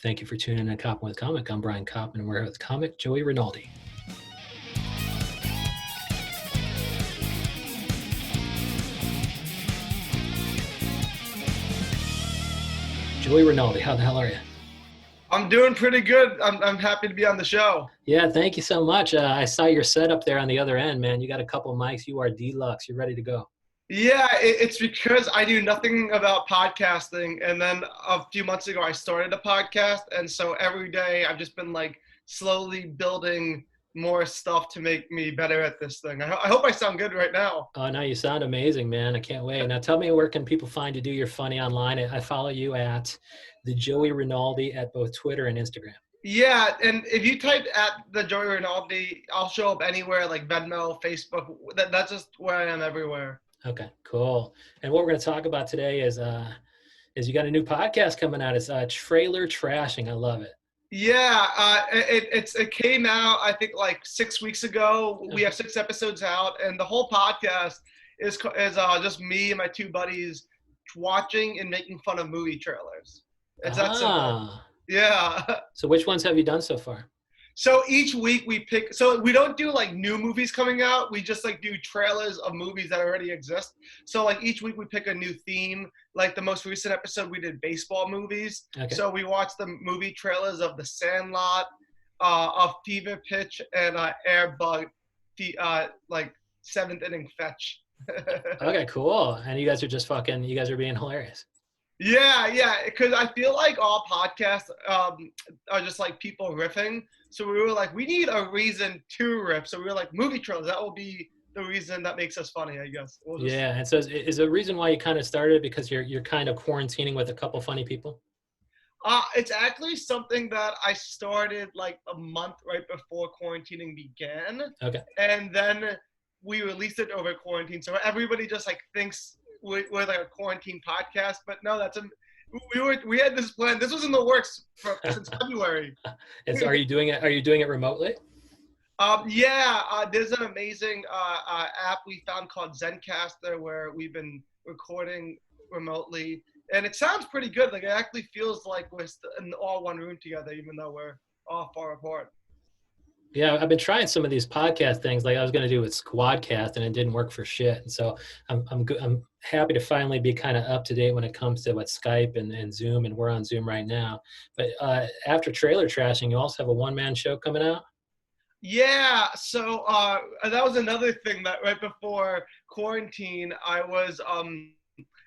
Thank you for tuning in to Koppen with Comic. I'm Brian Koppen, and we're here with comic Joey Rinaldi. Joey Rinaldi, how the hell are you? I'm doing pretty good. I'm happy to be on the show. Yeah, thank you so much. I saw your setup there on the other end, man. You got a couple of mics. You are deluxe. You're ready to go. Yeah, it's because I knew nothing about podcasting, and then a few months ago I started a podcast, and so every day I've just been like slowly building more stuff to make me better at this thing. I hope I sound good right now. Oh, no, you sound amazing, man. I can't wait. Now tell me, where can people find you, do your funny online? I follow you at the Joey Rinaldi at both Twitter and Instagram. Yeah, and if you type at the Joey Rinaldi, I'll show up anywhere like Venmo, Facebook. That's just where I am everywhere. Okay, cool. And what we're going to talk about today is you got a new podcast coming out. It's Trailer Trashing. I love it. Yeah, it came out I think like 6 weeks ago. We have 6 episodes out, and the whole podcast is just me and my 2 buddies watching and making fun of movie trailers. It's that simple. Yeah. So which ones have you done so far? So each week we pick, so we don't do like new movies coming out. We just like do trailers of movies that already exist. So like each week we pick a new theme. Like the most recent episode we did baseball movies. Okay. So we watched the movie trailers of The Sandlot, of Fever Pitch, and Air Bug, like 7th inning fetch. Okay, cool. And you guys are being hilarious. Yeah, because I feel like all podcasts are just like people riffing. So we were like, we need a reason to riff. So we were like, movie trailers, that will be the reason that makes us funny, I guess. Yeah, and so is the reason why you kind of started because you're kind of quarantining with a couple funny people? It's actually something that I started like a month right before quarantining began. Okay. And then we released it over quarantine. So everybody just like thinks we're like a quarantine podcast, but no, we had this plan. This was in the works since February. And so are you doing it remotely? There's an amazing app we found called Zencaster where we've been recording remotely, and it sounds pretty good. Like it actually feels like we're in all one room together, even though we're all far apart. Yeah, I've been trying some of these podcast things. Like I was going to do with Squadcast, and it didn't work for shit. And so I'm happy to finally be kind of up to date when it comes to what Skype and Zoom, and we're on Zoom right now. But after Trailer Trashing, you also have a one-man show coming out. Yeah, so that was another thing that right before quarantine, I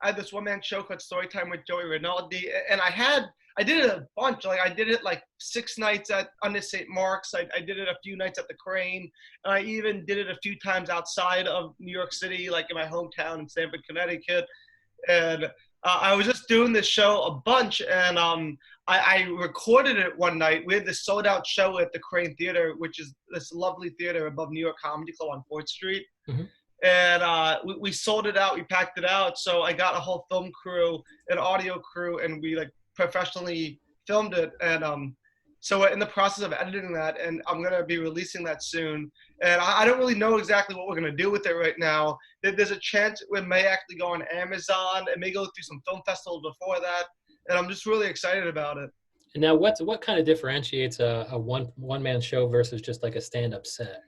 had this one-man show called Storytime with Joey Rinaldi, and I did it a bunch. Like I did it like 6 nights under St. Mark's. I did it a few nights at the Crane. And I even did it a few times outside of New York City, like in my hometown in Stamford, Connecticut. And I was just doing this show a bunch, and I recorded it one night. We had this sold-out show at the Crane Theater, which is this lovely theater above New York Comedy Club on 4th Street. Mm-hmm. And we sold it out. We packed it out. So I got a whole film crew, an audio crew, and we like professionally filmed it. And so we're in the process of editing that, and I'm going to be releasing that soon. And I don't really know exactly what we're going to do with it right now. There's a chance it may actually go on Amazon. It may go through some film festivals before that. And I'm just really excited about it. And now what kind of differentiates a one-man show versus just like a stand-up set?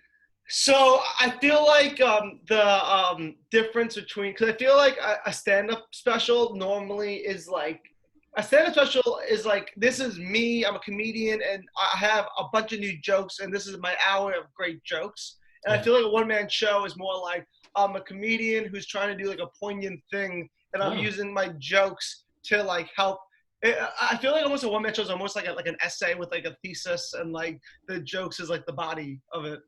So I feel like the difference between, because I feel like a stand-up special normally is like, a stand-up special is like, this is me, I'm a comedian, and I have a bunch of new jokes, and this is my hour of great jokes. And yeah. I feel like a one-man show is more like, I'm a comedian who's trying to do like a poignant thing, and I'm using my jokes to like help. I feel like almost a one-man show is almost like an essay with like a thesis, and like the jokes is like the body of it.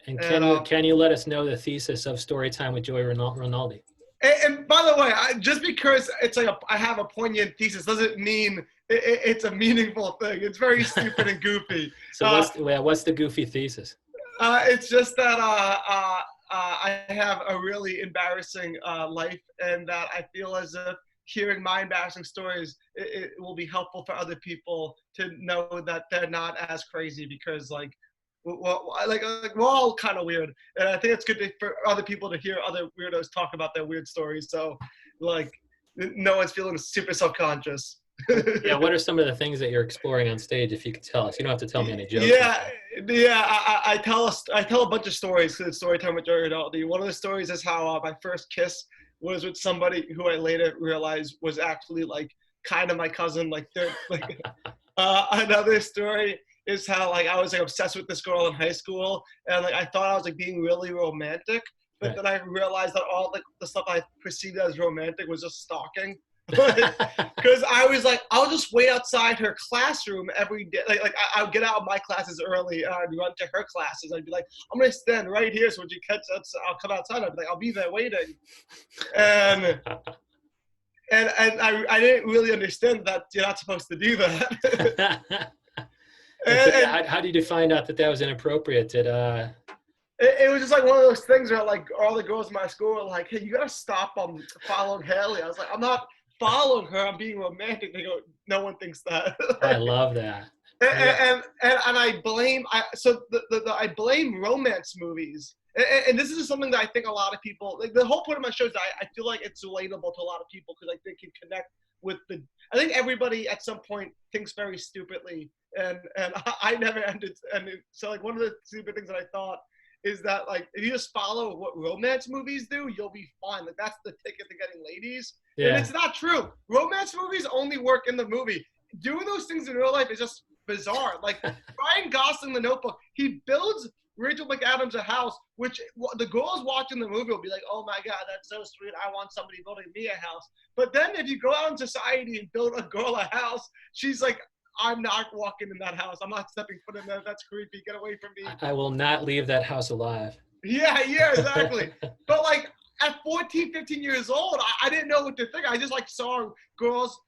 And can you let us know the thesis of Storytime with Joey Rinaldi? And by the way, just because it's like I have a poignant thesis doesn't mean it's a meaningful thing. It's very stupid and goofy. So what's the goofy thesis? It's just that I have a really embarrassing life, and that I feel as if hearing my embarrassing stories, it will be helpful for other people to know that they're not as crazy, because like we're all kind of weird, and I think it's good for other people to hear other weirdos talk about their weird stories. So like no one's feeling super self-conscious. Yeah, what are some of the things that you're exploring on stage, if you could tell us? You don't have to tell me any jokes. Yeah, yeah. I tell a bunch of stories because it's story time with Rinaldi. One of the stories is how my first kiss was with somebody who I later realized was actually like kind of my cousin, like third. Like another story is how like I was like obsessed with this girl in high school, and like I thought I was like being really romantic, but Right. then I realized that all like the stuff I perceived as romantic was just stalking. Because I was like, I'll just wait outside her classroom every day. I would get out of my classes early and I'd run to her classes. I'd be like, I'm gonna stand right here, so when she catches up, I'll come outside. I'd be like, I'll be there waiting. And I didn't really understand that you're not supposed to do that. And so, and how did you find out that that was inappropriate? it was just like one of those things where like all the girls in my school were like, hey, you gotta stop following Haley. I was like, I'm not following her, I'm being romantic. They go, no one thinks that. I love that. And I blame I blame romance movies. And this is something that I think a lot of people like. The whole point of my show is that I feel like it's relatable to a lot of people because like they can connect with the. I think everybody at some point thinks very stupidly, and I never ended. And so like one of the stupid things that I thought is that like if you just follow what romance movies do, you'll be fine. Like that's the ticket to getting ladies. Yeah. And it's not true. Romance movies only work in the movie. Doing those things in real life is just bizarre. Like Ryan Gosling, The Notebook, he builds Rachel McAdams a house, which the girls watching the movie will be like, oh my God, that's so sweet. I want somebody building me a house. But then if you go out in society and build a girl a house, she's like, I'm not walking in that house. I'm not stepping foot in there. That's creepy. Get away from me. I will not leave that house alive. Yeah, exactly. But like at 14, 15 years old, I didn't know what to think. I just like saw girls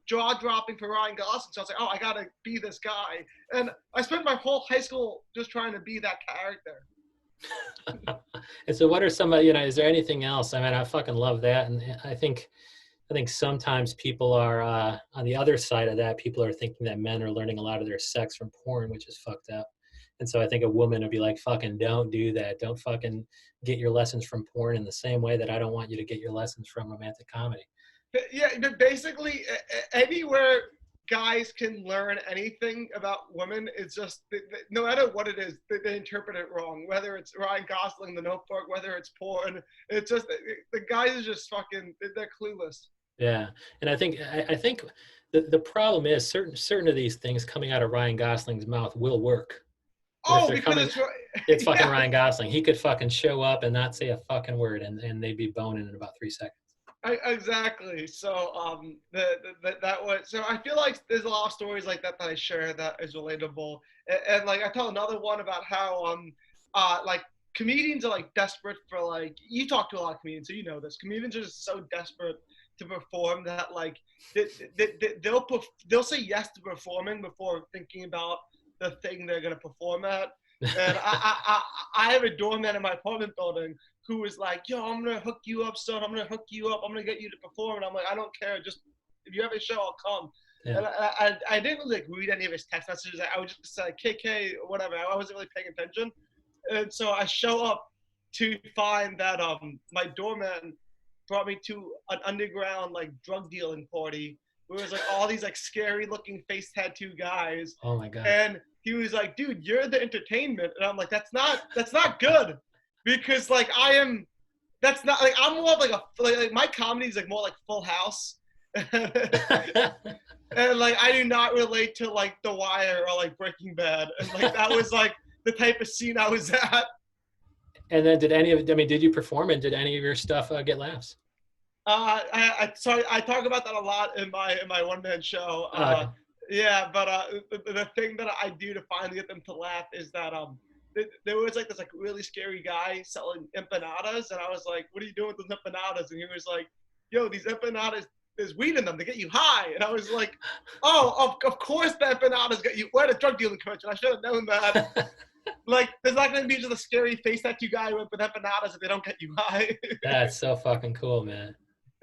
jaw dropping for Ryan Gosling. So I was like, oh, I gotta be this guy. And I spent my whole high school just trying to be that character. And so what are some, is there anything else? I mean, I fucking love that. And I think sometimes people are on the other side of that. People are thinking that men are learning a lot of their sex from porn, which is fucked up. And so I think a woman would be like, fucking don't do that. Don't fucking get your lessons from porn in the same way that I don't want you to get your lessons from romantic comedy. Yeah, basically anywhere guys can learn anything about women, it's just no matter what it is, they interpret it wrong. Whether it's Ryan Gosling, The Notebook, whether it's porn, it's just the guys are just fucking, they're clueless. Yeah, and I think the problem is certain of these things coming out of Ryan Gosling's mouth will work. Oh, because it's fucking yeah. Ryan Gosling. He could fucking show up and not say a fucking word, and they'd be boning in about 3 seconds. Exactly. So that was. So I feel like there's a lot of stories like that I share that is relatable, and like I tell another one about how like comedians are like desperate for like, you talk to a lot of comedians, so you know this. Comedians are just so desperate to perform that like they'll say yes to performing before thinking about the thing they're gonna perform at. And I have a doorman in my apartment building who was like, yo, I'm gonna hook you up, son. I'm gonna hook you up. I'm gonna get you to perform. And I'm like, I don't care. Just if you have a show, I'll come. Yeah. And I didn't really like read any of his text messages. I would just say KK, whatever. I wasn't really paying attention. And so I show up to find that my doorman brought me to an underground like drug dealing party where it was like all these like scary looking face tattoo guys. Oh my God. And he was like, dude, you're the entertainment. And I'm like, that's not good. Because like that's not like, I'm more of like like my comedy is like more like Full House. And like I do not relate to like The Wire or like Breaking Bad. And like that was like the type of scene I was at. And then did you perform, and did any of your stuff get laughs? I talk about that a lot in my one-man show. Okay. Yeah, but the thing that I do to finally get them to laugh is that there was like this like really scary guy selling empanadas, and I was like, "What are you doing with those empanadas?" And he was like, "Yo, these empanadas, there's weed in them. They get you high." And I was like, "Oh, of course the empanadas get you." We're at a drug dealing convention. I should have known that. Like, there's not going to be just a scary face tattoo guy with empanadas if they don't get you high. That's so fucking cool, man.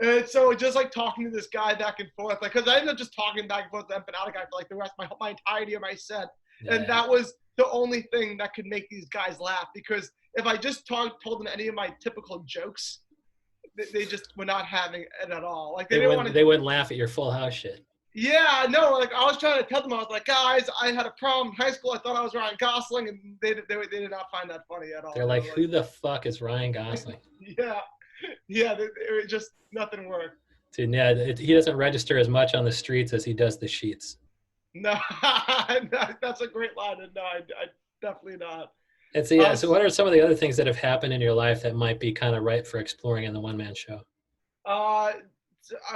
And so just like talking to this guy back and forth, like, because I ended up just talking back and forth to the empanada guy for like the rest of my entirety of my set. Yeah. And that was the only thing that could make these guys laugh, because if I just told them any of my typical jokes, they just were not having it at all. Like they wouldn't laugh at your Full House shit. Yeah, no, like I was trying to tell them, I was like, guys, I had a problem in high school. I thought I was Ryan Gosling, and they did not find that funny at all. They're They like, were like, who the fuck is Ryan Gosling? yeah, yeah, it just nothing worked. Dude, yeah, he doesn't register as much on the streets as he does the sheets. No, no, that's a great line, and no, I definitely not. And so, yeah, so S- what are some of the other things that have happened in your life that might be kind of ripe for exploring in the one-man show? Uh,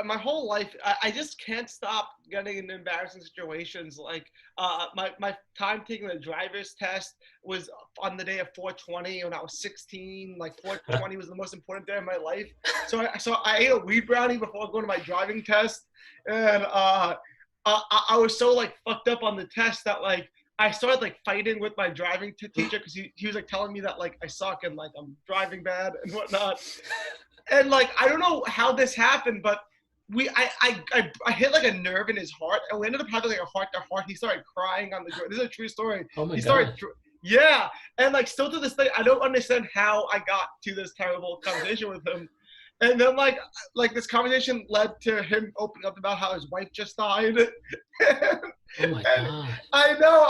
my whole life, I just can't stop getting in embarrassing situations. Like my time taking the driver's test was on the day of 420 when I was 16. Like 420 was the most important day of my life. So I ate a weed brownie before going to my driving test, and I was so like fucked up on the test that like I started like fighting with my driving teacher because he was like telling me that like I suck and like I'm driving bad and whatnot. And like I don't know how this happened, but I hit like a nerve in his heart, and we ended up having like a heart to heart. He started crying on the joint. This is a true story. Oh my He started, God. yeah, and like still to this day, I don't understand how I got to this terrible conversation with him. And then like this conversation led to him opening up about how his wife just died. Oh my And God. I know,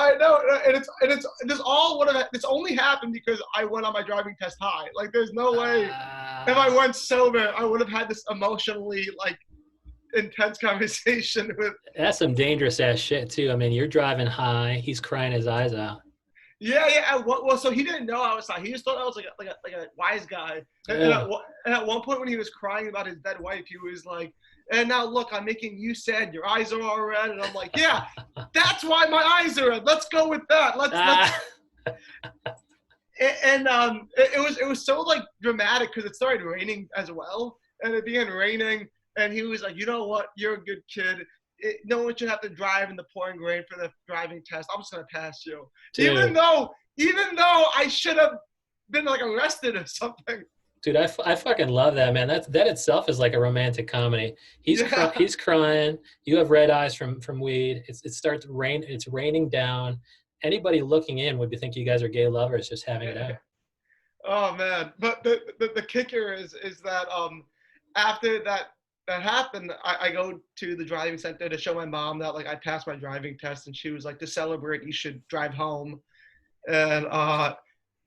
and it's this all would have this only happened because I went on my driving test high. Like there's no way if I went sober, I would have had this emotionally like intense conversation with. That's some dangerous ass shit too. I mean, you're driving high, he's crying his eyes out. Yeah. Well, so he didn't know I was high. He just thought I was like a wise guy. Yeah. And at one point when he was crying about his dead wife, he was like, "And now look, I'm making you sad. Your eyes are all red." And I'm like, "Yeah, that's why my eyes are red. Let's go with that. Let's." And it was so like dramatic because it started raining as well, and it began raining, and he was like, "You know what? You're a good kid. No one should have to drive in the pouring rain for the driving test. I'm just gonna pass you." Dude, Even though I should have been like arrested or something. dude, I fucking love that, man. That itself is like a romantic comedy. Yeah. He's crying. You have red eyes from weed. It starts rain. It's raining down. Anybody looking in would be thinking you guys are gay lovers just having it out. Oh man. But the kicker is that after that happened, I go to the driving center to show my mom that like I passed my driving test, and she was like, to celebrate, you should drive home. And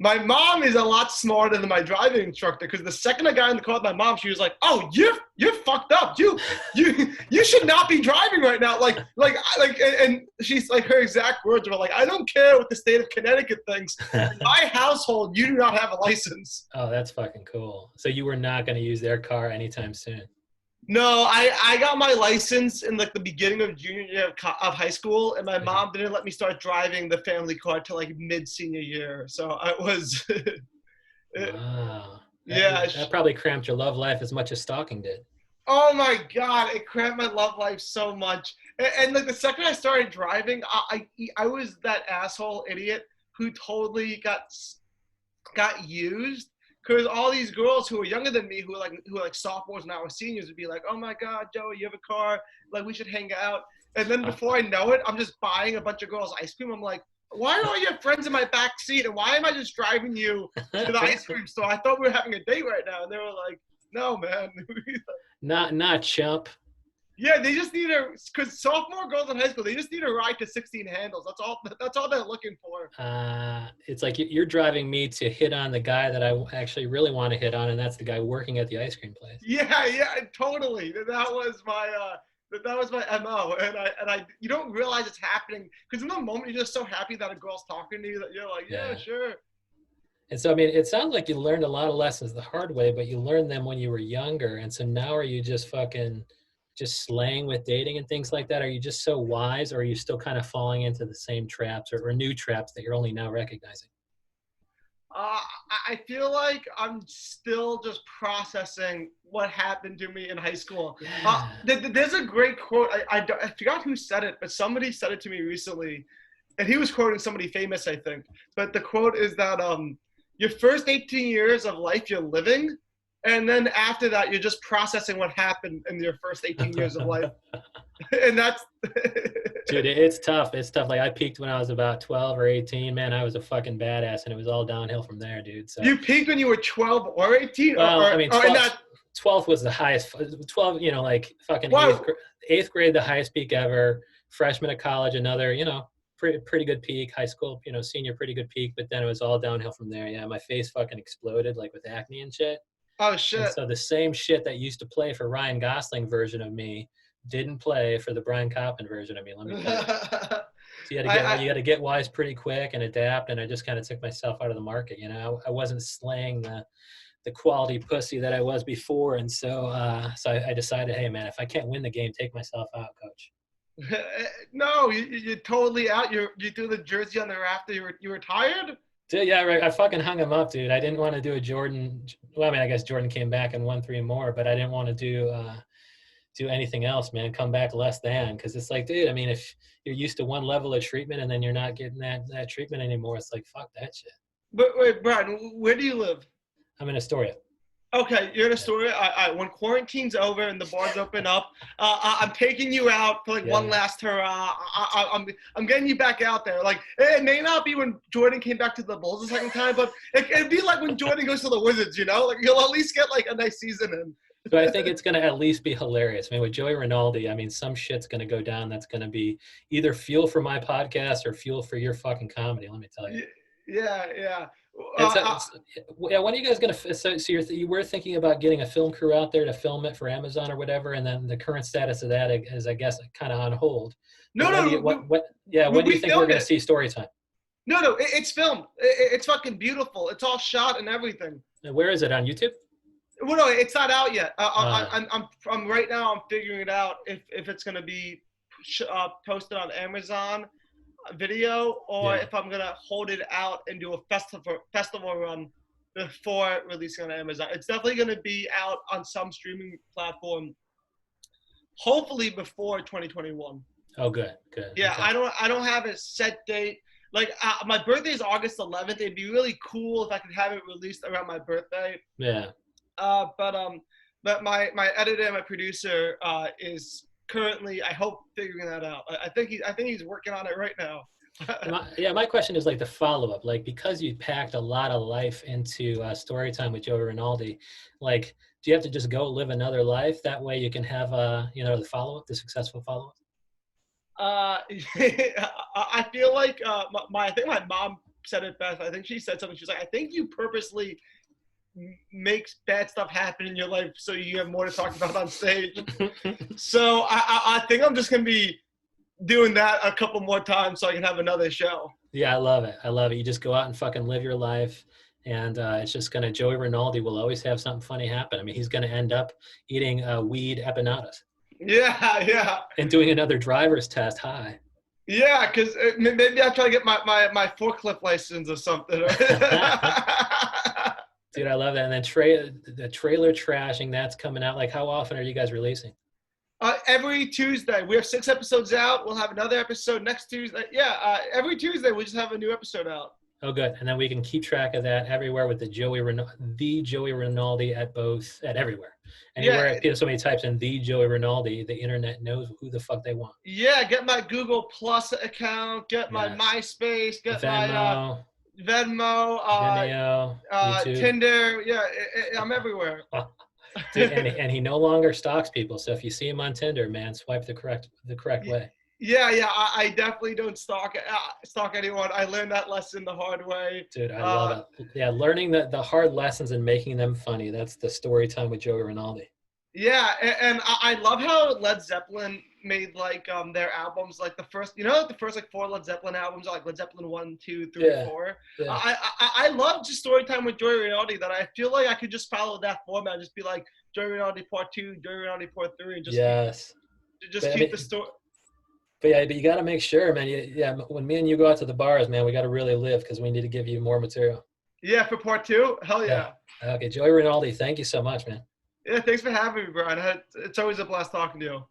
my mom is a lot smarter than my driving instructor because the second I got in the car with my mom, she was like, "Oh, you're fucked up. You should not be driving right now." And she's like, her exact words were like, "I don't care what the state of Connecticut thinks. In my household, you do not have a license." Oh, that's fucking cool. So you were not going to use their car anytime soon. No, I got my license in like the beginning of junior year of high school, and my Okay. mom didn't let me start driving the family car till like mid senior year. So I was, Wow. yeah. That probably cramped your love life as much as stalking did. Oh my God, it cramped my love life so much. And like the second I started driving, I was that asshole idiot who totally got used because all these girls who were younger than me, who were like sophomores and I was seniors, would be like, "Oh my God, Joey, you have a car? Like we should hang out." And then before I know it, I'm just buying a bunch of girls ice cream. I'm like, "Why are all your friends in my back seat? And why am I just driving you to the ice cream store? I thought we were having a date right now." And they were like, "No, man." Not chump. Yeah, they just need because sophomore girls in high school, they just need a ride to 16 handles. That's all they're looking for. It's like you're driving me to hit on the guy that I actually really want to hit on, and that's the guy working at the ice cream place. Yeah, totally. That was my MO. And you don't realize it's happening because in the moment you're just so happy that a girl's talking to you that you're like, yeah, Yeah. sure. And so, I mean, it sounds like you learned a lot of lessons the hard way, but you learned them when you were younger. And so now are you just fucking just slaying with dating and things like that? Are you just so wise, or are you still kind of falling into the same traps or new traps that you're only now recognizing? Uh, I feel like I'm still just processing what happened to me in high school. Yeah. There's a great quote. I forgot who said it, but somebody said it to me recently. And he was quoting somebody famous, I think. But the quote is that your first 18 years of life you're living, and then after that you're just processing what happened in your first 18 years of life. And that's Dude, it's tough. It's tough. Like I peaked when I was about 12 or 18. Man, I was a fucking badass, and it was all downhill from there, dude. So, you peaked when you were 12 or 18, well, I mean, or in 12, that. 12th was the highest. 12, like fucking Wow. eighth grade, the highest peak ever. Freshman of college, another, pretty good peak. High school, senior, pretty good peak. But then it was all downhill from there. Yeah, my face fucking exploded like with acne and shit. Oh And shit. so the same shit that used to play for Ryan Gosling version of me didn't play for the Brian Koppen version of me. Let me tell you. So I you got to get wise pretty quick and adapt. And I just kind of took myself out of the market. I wasn't slaying the quality pussy that I was before. And so I decided, hey man, if I can't win the game, take myself out, coach. no, you're totally out. You threw the jersey on the rafter. You were tired. Dude, yeah, right. I fucking hung him up, dude. I didn't want to do a Jordan. Well, I mean, I guess Jordan came back and won 3 more, but I didn't want to do anything else, man. Come back less than, because it's like, dude. I mean, if you're used to one level of treatment and then you're not getting that treatment anymore, it's like fuck that shit. But wait, Brian, where do you live? I'm in Astoria. Okay, you're in Yeah, Astoria. When quarantine's over and the bars open up, I'm taking you out for like one yeah. last hurrah. I'm getting you back out there. Like it may not be when Jordan came back to the Bulls the second time, but it'd be like when Jordan goes to the Wizards. Like you'll at least get like a nice season in. So I think it's going to at least be hilarious. I mean, with Joey Rinaldi, I mean, some shit's going to go down that's going to be either fuel for my podcast or fuel for your fucking comedy. Let me tell you. Yeah, yeah. Yeah. When are you guys going to? So you were thinking about getting a film crew out there to film it for Amazon or whatever, and then the current status of that is, I guess, kind of on hold. No, But when do you no, what? Yeah. When do we you think we're filmed going to it. see story time? No, it's filmed. It's fucking beautiful. It's all shot and everything. And where is it on YouTube? Well, no, it's not out yet. Uh, I'm right now. I'm figuring it out if it's gonna be posted on Amazon Video or yeah. if I'm gonna hold it out and do a festival run before releasing on Amazon. It's definitely gonna be out on some streaming platform. Hopefully before 2021. Oh, good. Yeah, Okay. I don't have a set date. Like my birthday is August 11th. It'd be really cool if I could have it released around my birthday. Yeah. But my editor and my producer is currently, I hope, figuring that out. I think he's working on it right now. My question is like the follow-up, like because you packed a lot of life into story time with Joey Rinaldi, like do you have to just go live another life that way you can have the follow-up, the successful follow-up? I feel like I think my mom said it best. I think she said something. She's like, I think you purposely makes bad stuff happen in your life so you have more to talk about on stage. So I think I'm just gonna be doing that a couple more times so I can have another show. Yeah, I love it. You just go out and fucking live your life, and it's just gonna. Joey Rinaldi will always have something funny happen. I mean, he's gonna end up eating weed empanadas. Yeah. And doing another driver's test. Hi. Yeah, because maybe I'll try to get my forklift license or something. Dude, I love that. And then the trailer trashing, that's coming out. Like, how often are you guys releasing? Every Tuesday. We have 6 episodes out. We'll have another episode next Tuesday. Yeah, every Tuesday we just have a new episode out. Oh, good. And then we can keep track of that everywhere with the Joey Rinaldi at everywhere. Anywhere somebody types in the Joey Rinaldi, the internet knows who the fuck they want. Yeah, get my Google Plus account, get my MySpace, get Venmo, my Venmo, Vimeo, YouTube. Tinder. Yeah, I'm everywhere. Dude, and he no longer stalks people. So if you see him on Tinder, man, swipe the correct way. Yeah. I definitely don't stalk anyone. I learned that lesson the hard way. Dude, I love it. Yeah, learning the hard lessons and making them funny. That's the story time with Joey Rinaldi. Yeah, and I love how Led Zeppelin made like their albums, like the first like 4 Led Zeppelin albums are like Led Zeppelin 1, 2, 3, 4. Yeah. I love just story time with Joey Rinaldi that I feel like I could just follow that format, just be like Joey Rinaldi Part 2, Joey Rinaldi Part 3, and just keep the story. But you got to make sure, man. When me and you go out to the bars, man, we got to really live because we need to give you more material. Yeah, for Part 2? Hell yeah. Okay, Joey Rinaldi, thank you so much, man. Yeah, thanks for having me, Brian. It's always a blast talking to you.